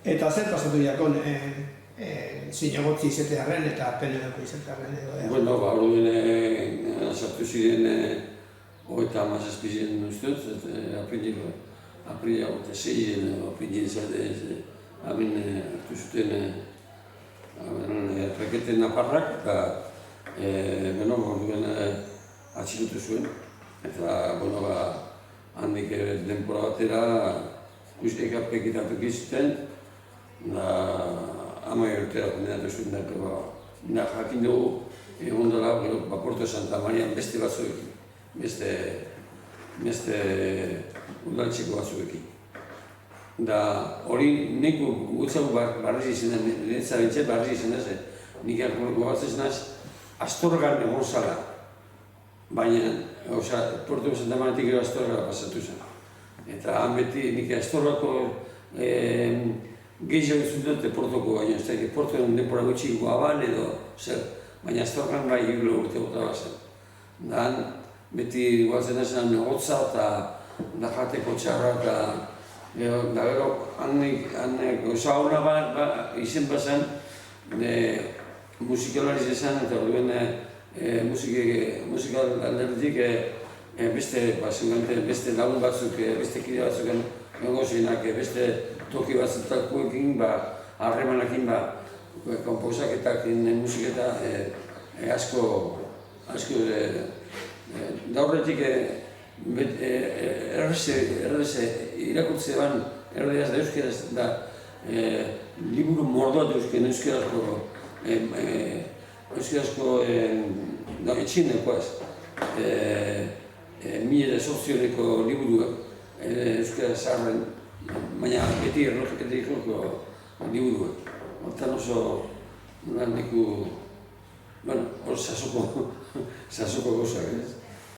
Eta zer pasatu jakon zinegotzi izatearen eta PNV-ko izatearen edo? Bueno, orduen sartu ziren 37 ziren ustez, aprilea 6 aprilea izaten hemen hartu zuten traketen naparrak eta orduen atxilotu zuen. Eta, handik denbora batera ekapek eta pekizuten, da amai urtera kondenatu zuen dako. Jakin dugu, egon dela, Porto Santa Marian beste batzuekin, beste udaltzeko batzuekin. Da hori neko gutzago barriz izan da, niretzat bintzat barriz izan da, nik gogatzen naz, Astorgan egon zala. Baina, Porto Santa Mariatik gero Astorgara pasatu zen. Eta han beti nik Astorgako gehiago zuten Portoko, baina ez da, Portoen denbora gutxi Guaban edo zer, baina Astorgan bai hilo urte gota bat zen. Da han beti guatzen zen hotza eta jateko txarra eta gero han sauna bat izen bazen musikalari zen eta orduen musikal alderdik beste lagun batzuk, beste kide batzuk egongo zirenak, beste toki batzutakoekin, harremanakin, konposaketakin, musiketa asko daurretik erreze irakurtze ban erdeaz da euskeraz da liburu mordoa da euskarazko etxinekoaz 1800-eko liburua euskaraz zaharren, baina beti erlojeketiko liburua. Hortan oso neku, hor sasoko gozak, ez?